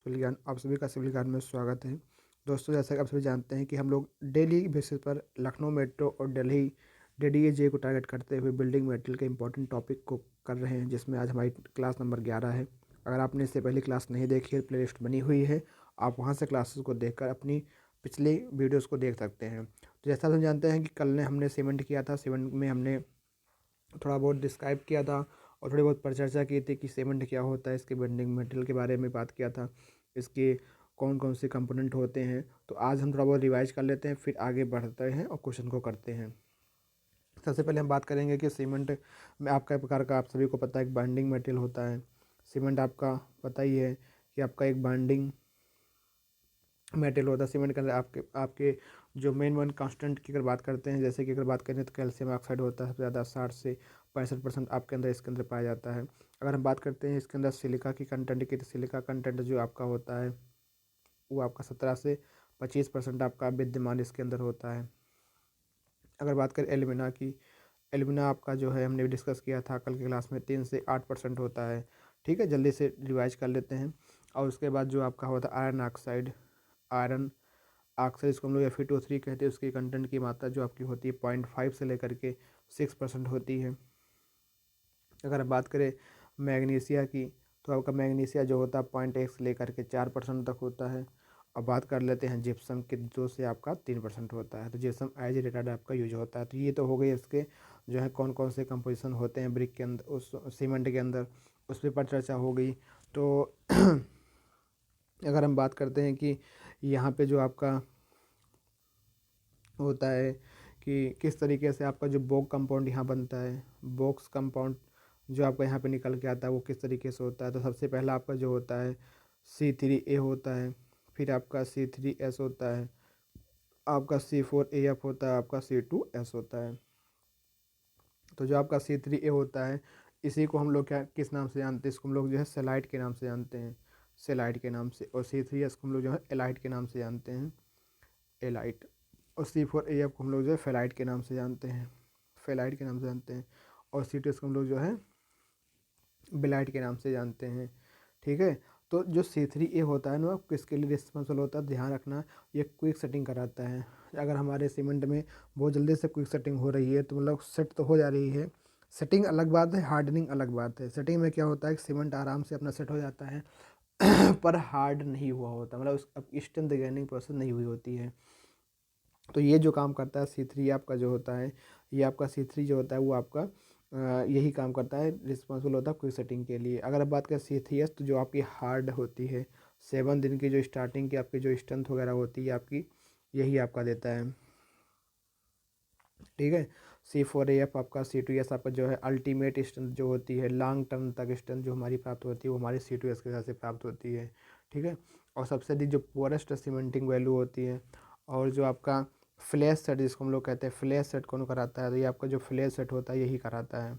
Civil ज्ञान। आप सभी का सिविल ज्ञान में स्वागत है। दोस्तों, जैसा कि आप सभी जानते हैं कि हम लोग डेली बेसिस पर लखनऊ मेट्रो और दिल्ली DDA-J को टारगेट करते हुए बिल्डिंग मटेरियल के इंपॉर्टेंट टॉपिक को कर रहे हैं, जिसमें आज हमारी क्लास नंबर 11 है। अगर आपने इससे पहली क्लास नहीं देखी है, प्ले लिस्ट बनी हुई है, आप वहाँ से क्लासेस को देखकर अपनी पिछली वीडियोज़ को देख सकते हैं। तो जैसा हम जानते हैं कि कल ने हमने सीमेंट किया था। सीमेंट में हमने थोड़ा बहुत डिस्क्राइब किया था और थोड़ी बहुत परिचर्चा की थी कि सीमेंट क्या होता है, इसके बिल्डिंग मटेरियल के बारे में बात किया था, इसके कौन कौन से कंपोनेंट होते हैं। तो आज हम थोड़ा बहुत रिवाइज कर लेते हैं, फिर आगे बढ़ते हैं और क्वेश्चन को करते हैं। सबसे पहले हम बात करेंगे कि सीमेंट में आपका प्रकार का, आप सभी को पता है, एक बाइंडिंग मटेरियल होता है। सीमेंट आपका पता ही है कि आपका एक बाइंडिंग मटेरियल होता है। सीमेंट के अंदर आपके आपके जो मेन कांस्टेंट की अगर बात करते हैं, जैसे कि अगर बात करें तो कैल्शियम ऑक्साइड होता है सबसे ज़्यादा, 60 से 65% आपके अंदर इसके अंदर पाया जाता है। अगर हम बात करते हैं इसके अंदर सिलिका की कंटेंट की, तो सिलिका कंटेंट जो आपका होता है वो आपका 17 से 25% आपका विद्यमान इसके अंदर होता है। अगर बात करें एल्यूमिना की, एल्यूमिना आपका जो है हमने डिस्कस किया था कल की क्लास में, 3 से 8% होता है। ठीक है, जल्दी से रिवाइज कर लेते हैं। और उसके बाद जो आपका होता है आयरन ऑक्साइड, आयरन ऑक्साइड इसको हम लोग Fe2O3 कहते हैं। उसकी कंटेंट की मात्रा जो आपकी होती है 0.5 से लेकर के 6% होती है। अगर हम बात करें मैग्नीशिया की, तो आपका मैग्नीशिया जो होता है 0.1 से लेकर के 4% तक होता है। अब बात कर लेते हैं जिप्सम की, 2 से आपका 3% होता है। तो जिप्सम एज रेटेड आपका यूज होता है। तो ये तो हो गई इसके जो है कौन कौन से कंपोजिशन होते हैं ब्रिक के अंदर, उस सीमेंट के अंदर, उस पर चर्चा हो गई। तो अगर हम बात करते हैं कि यहाँ पे जो आपका होता है कि किस तरीके से आपका जो बोक कंपाउंड यहाँ बनता है, बॉक्स कंपाउंड जो आपका यहाँ पे निकल के आता है वो किस तरीके से होता है। तो सबसे पहला आपका जो होता है C3A होता है, फिर आपका C3S होता है, आपका C4AF होता है, आपका C2S होता है। तो जो आपका C3A होता है, इसी को हम लोग क्या किस नाम से जानते हैं, इसको हम लोग जो है सेलाइट के नाम से जानते हैं, सेलाइट के नाम से। और C3S को हम लोग जो है एलाइट के नाम से जानते हैं, एलाइट। और C4AF को हम लोग जो है फेलाइट के नाम से जानते हैं, फेलाइट के नाम से जानते हैं। और C2S को हम लोग जो है बेलाइट के नाम से जानते हैं। ठीक है, तो जो C3A होता है ना, किसके लिए रिस्पॉन्सिबल होता है, ध्यान रखना, ये क्विक सेटिंग कराता है। अगर हमारे सीमेंट में बहुत जल्दी से क्विक सेटिंग हो रही है तो मतलब सेट तो हो जा रही है, सेटिंग अलग बात है, हार्डनिंग अलग बात है। सेटिंग में क्या होता है कि सीमेंट आराम से अपना सेट हो जाता है पर हार्ड नहीं हुआ होता, मतलब उस स्ट्रेंथ गेनिंग प्रोसेस नहीं हुई होती है। तो ये जो काम करता है C3 आपका जो होता है, ये आपका C3 जो होता है वो आपका यही काम करता है, रिस्पॉन्सिबल होता है क्विक सेटिंग के लिए। अगर आप बात करें C3S, तो जो आपकी हार्ड होती है, 7 दिन की जो स्टार्टिंग की आपकी जो स्ट्रेंथ वगैरह होती है आपकी, यही आपका देता है। ठीक है, C4AF आपका, C2S आपका जो है अल्टीमेट स्ट्रेंथ जो होती है, लॉन्ग टर्म तक स्ट्रेंथ जो हमारी प्राप्त होती है वो हमारी C2S के साथ से प्राप्त होती है। ठीक है, और सबसे अधिक जो पुअरेस्ट सीमेंटिंग वैल्यू होती है, और जो आपका फ्लैश सेट जिसको हम लोग कहते हैं, फ्लैश सेट कौन कराता है, तो ये आपका जो फ्लैश सेट होता है यही कराता है।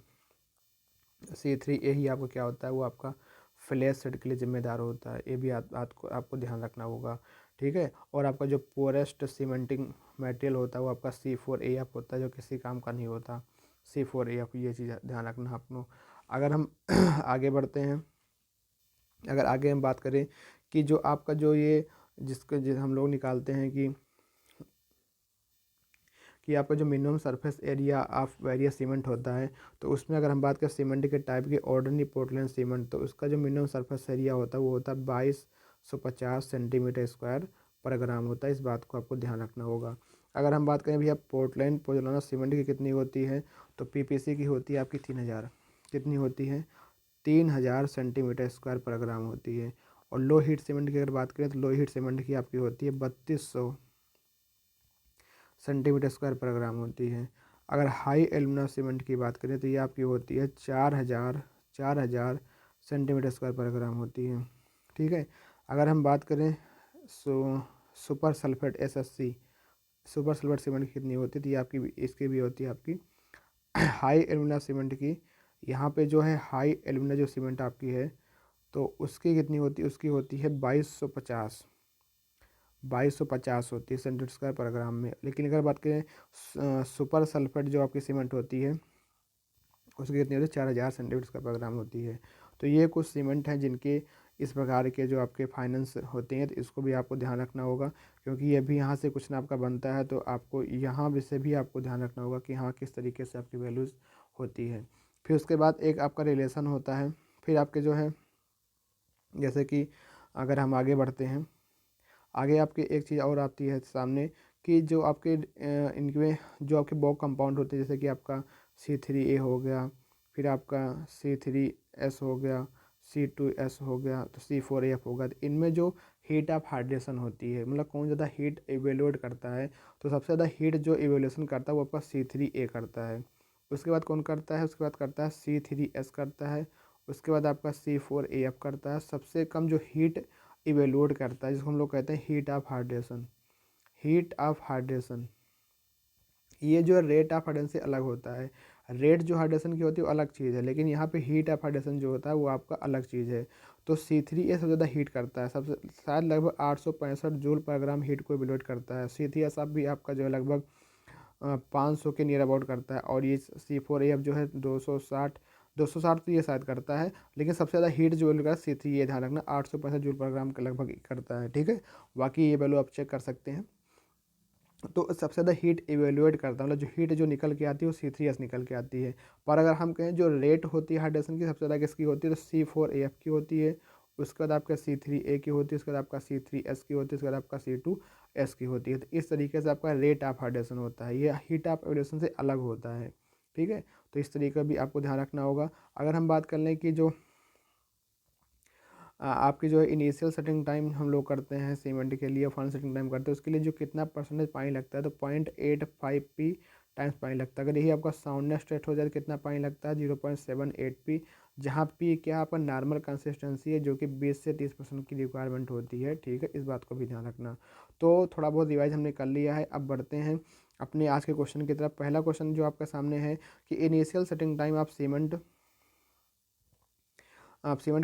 C3A ही आपका क्या होता है, वो आपका फ्लैश सेट के लिए जिम्मेदार होता है। ये भी आपको ध्यान रखना होगा। ठीक है, और आपका जो पोरेस्ट सीमेंटिंग मटेरियल होता है वो आपका C4AF होता है, जो किसी काम का नहीं होता, C4AF। ये चीज़ ध्यान रखना आप लोग। अगर हम आगे बढ़ते हैं, अगर आगे हम बात करें कि जो आपका जो ये जिस हम लोग निकालते हैं कि आपका जो minimum surface area of various cement होता है, तो उसमें अगर हम बात करें सीमेंट के टाइप की, ऑर्डिनरी पोर्टलैंड सीमेंट, तो उसका जो मिनिमम सरफेस एरिया होता है वो होता है 2250 सेंटीमीटर स्क्वायर पर ग्राम होता है। इस बात को आपको ध्यान रखना होगा। अगर हम बात करें भैया पोर्टलैंड पोजोलाना सीमेंट की कितनी होती है, तो PPC की होती है आपकी 3000, कितनी होती है, 3000 सेंटीमीटर स्क्वायर पर ग्राम होती है। और लो हीट सीमेंट की अगर बात करें तो लो हीट सीमेंट की आपकी होती है 3200 सेंटीमीटर स्क्वायर पर ग्राम होती है। अगर हाई एल्यूमिना सीमेंट की बात करें तो ये आपकी होती है 4000 सेंटीमीटर स्क्वायर पर ग्राम होती है। ठीक है, अगर हम बात करें super sulphate SSC, super sulphate cement की कितनी होती है, तो ये आपकी इसकी भी होती है आपकी हाई एल्यूमिना सीमेंट की। यहाँ पे जो है हाई एल्यूमिना जो सीमेंट आपकी है, तो उसकी कितनी होती है, उसकी होती है 2250 होती है सेंटीमीटर स्क्वायर पर ग्राम में। लेकिन अगर बात करें सुपर सल्फेट जो आपकी सीमेंट होती है, उसकी कितनी होती है, 4000 सेंटीमीटर स्क्वायर पर ग्राम होती है। तो ये कुछ सीमेंट हैं जिनके इस प्रकार के जो आपके फाइनेंस होते हैं, तो इसको भी आपको ध्यान रखना होगा, क्योंकि ये भी यहाँ से कुछ ना आपका बनता है, तो आपको यहाँ भी से भी आपको ध्यान रखना होगा कि हाँ किस तरीके से आपकी वैल्यूज़ होती है। फिर उसके बाद एक आपका रिलेशन होता है। फिर आपके जो है, जैसे कि अगर हम आगे बढ़ते हैं, आगे आपके एक चीज़ और आती है सामने, कि जो आपके इनमें जो आपके बॉक्स कंपाउंड होते हैं, जैसे कि आपका C3A हो गया, फिर आपका C3S हो गया, C2S हो गया, तो C4AF होगा। तो इनमें जो हीट ऑफ हाइड्रेशन होती है, मतलब कौन ज़्यादा हीट इवेल्यूएट करता है, तो सबसे ज़्यादा हीट जो इवेल्यूशन करता है वो आपका C3A करता है। उसके बाद कौन करता है, उसके बाद करता है C3S करता है, उसके बाद आपका C4AF करता है। सबसे कम जो हीट इवेल्यूएट करता है, जिसको हम लोग कहते हैं heat of hydration, heat of hydration, ये जो रेट ऑफ हाइड्रेशन से अलग होता है। रेट जो हाइड्रेशन की होती है वो अलग चीज़ है, लेकिन यहाँ पे हीट ऑफ हाइड्रेशन जो होता है वो आपका अलग चीज़ है। तो C3A सबसे ज़्यादा हीट करता है, सबसे शायद लगभग 865 जूल पर ग्राम हीट को इवेल्यूएट करता है। C3S अब भी आपका जो है लगभग 500 के नियर अबाउट करता है, और ये C4AF जो है 260 तो ये शायद करता है, लेकिन सबसे ज़्यादा हीट जो वैल्यू का C3A ध्यान रखना 865 जूल पर ग्राम के लगभग करता है, ठीक है। बाकी ये वैल्यू आप चेक कर सकते हैं। तो सबसे ज़्यादा हीट इवेल्यूएट करता है, मतलब जो हीट जो निकल के आती है वो C3S निकल के आती है। पर अगर हम कहें जो रेट होती है हाइड्रेशन की, सबसे ज़्यादा किसकी होती है, तो C4AF की होती है। उसके बाद आपका C3A की होती है, उसके बाद आपका C3S की होती है, उसके बाद आपका C2S की होती है। तो इस तरीके से आपका रेट ऑफ हाइड्रेशन होता है, ये हीट ऑफ इवेल्यूशन से अलग होता है, ठीक है। तो इस तरीके का भी आपको ध्यान रखना होगा। अगर हम बात कर लें कि जो आपकी जो है इनिशियल सेटिंग टाइम हम लोग करते हैं सीमेंट के लिए, फाइनल सेटिंग टाइम करते हैं, उसके लिए जो कितना परसेंटेज पानी लगता है, तो 0.85 टाइम्स पानी लगता है। अगर यही आपका साउंडनेस टेस्ट हो जाए तो कितना पानी लगता है, 0.78 जहाँ पी क्या आपका नॉर्मल कंसिस्टेंसी है, जो कि 20 से 30% की रिक्वायरमेंट होती है, ठीक है। इस बात को भी ध्यान रखना। तो थोड़ा बहुत रिवाइज हमने कर लिया है, अब बढ़ते हैं अपने आज के क्वेश्चन की तरफ। पहला क्वेश्चन जो आपका सामने है कि initial setting time of cement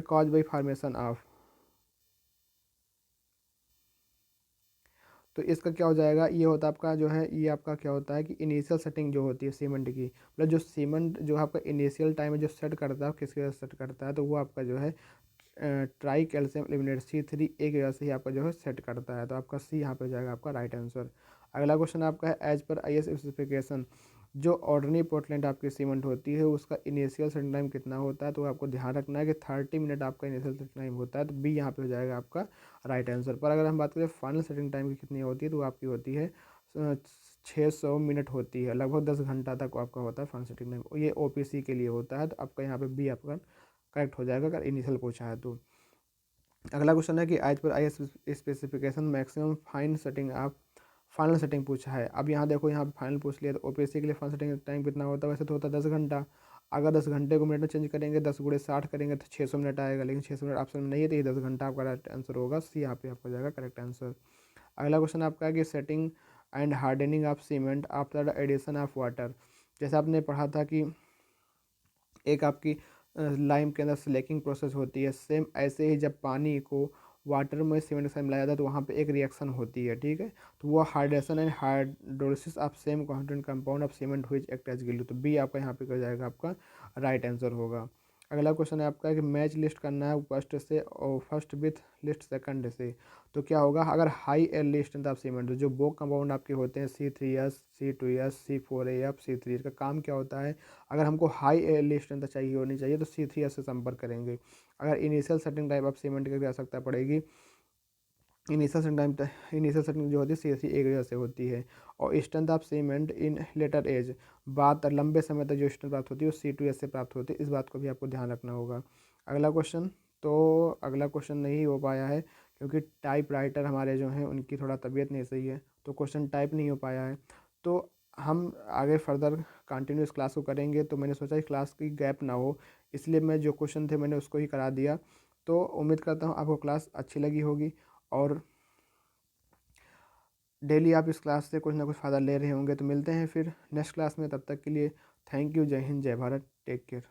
cause by formation of, तो इसका क्या हो जाएगा, ये होता है आपका जो है, ये आपका क्या होता है कि इनिशियल सेटिंग जो होती है सीमेंट की, मतलब जो सीमेंट जो आपका इनिशियल टाइम में जो सेट करता है, किसके वजह से सेट करता है, तो वो आपका जो है ट्राई कैल्शियम एलिमिनेट C3A की वजह से ही आपका जो है सेट करता है। तो आपका सी यहाँ पे हो जाएगा आपका राइट आंसर। अगला क्वेश्चन आपका है, एज पर IS स्पेसिफिकेशन जो ऑर्डिनरी पोर्टलैंड आपकी सीमेंट होती है उसका इनिशियल सेटिंग टाइम कितना होता है, तो आपको ध्यान रखना है कि 30 मिनट आपका इनिशियल सेटिंग टाइम होता है, तो बी यहाँ पे हो जाएगा आपका राइट आंसर। पर अगर हम बात करें फाइनल सेटिंग टाइम की कितनी होती है, तो आपकी होती है 600 मिनट होती है, लगभग 10 घंटा तक आपका होता है फाइनल सेटिंग टाइम। ये OPC के लिए होता है, तो आपका यहाँ पे बी आपका करेक्ट हो जाएगा अगर इनिशियल पूछा है तो। अगला क्वेश्चन है कि as per IS specification maximum fine setting आप फाइनल सेटिंग पूछा है। अब यहाँ देखो, यहाँ फाइनल पूछ लिया, तो OPC के लिए फाइनल सेटिंग टाइम कितना होता है, वैसे तो होता है 10 घंटा। अगर 10 घंटे को मिनट में चेंज करेंगे, 10 × 60 करेंगे तो 600 मिनट आएगा, लेकिन 600 मिनट ऑप्शन में नहीं है, तो ये 10 घंटा आपका राइट आंसर होगा, सी यहाँ पे आपका जाएगा करेक्ट आंसर। अगला क्वेश्चन आपका है कि setting and hardening of cement after the addition of water. जैसे आपने पढ़ा था कि एक आपकी लाइम के अंदर स्लैकिंग प्रोसेस होती है, सेम ऐसे ही जब पानी को वाटर में सीमेंट के साथ मिलाया जाता है तो वहाँ पे एक रिएक्शन होती है, ठीक है। तो वो hydration and hydrolysis of same constant compound of cement which act as glue, तो बी आपका यहाँ पे हो जाएगा आपका राइट आंसर होगा। अगला क्वेश्चन है आपका कि मैच लिस्ट करना है फर्स्ट से और फर्स्ट विथ लिस्ट सेकंड से, तो क्या होगा, अगर high L strength of cement, जो वो कंपाउंड आपके होते हैं C3S C2S C4AF C3, का काम क्या होता है, अगर हमको हाई एल स्ट्रेंथ चाहिए होनी चाहिए तो C3S से संपर्क करेंगे। अगर initial setting type of cement की आवश्यकता पड़ेगी, इनिशियल सेटिंग जो होती है C3A की वजह से होती है। और strength of cement in later age, बात लंबे समय तक जो स्ट्रेंथ प्राप्त होती है वो C2S से प्राप्त होती है, इस बात को भी आपको ध्यान रखना होगा। अगला क्वेश्चन, तो अगला क्वेश्चन नहीं हो पाया है क्योंकि टाइप राइटर हमारे जो हैं उनकी थोड़ा तबीयत नहीं सही है, तो क्वेश्चन टाइप नहीं हो पाया है। तो हम आगे फर्दर कंटिन्यूस क्लास को करेंगे, तो मैंने सोचा कि क्लास की गैप ना हो, इसलिए मैं जो क्वेश्चन थे मैंने उसको ही करा दिया। तो उम्मीद करता हूँ आपको क्लास अच्छी लगी होगी, और डेली आप इस क्लास से कुछ ना कुछ फ़ायदा ले रहे होंगे। तो मिलते हैं फिर नेक्स्ट क्लास में, तब तक के लिए थैंक यू, जय हिंद, जय भारत, टेक केयर।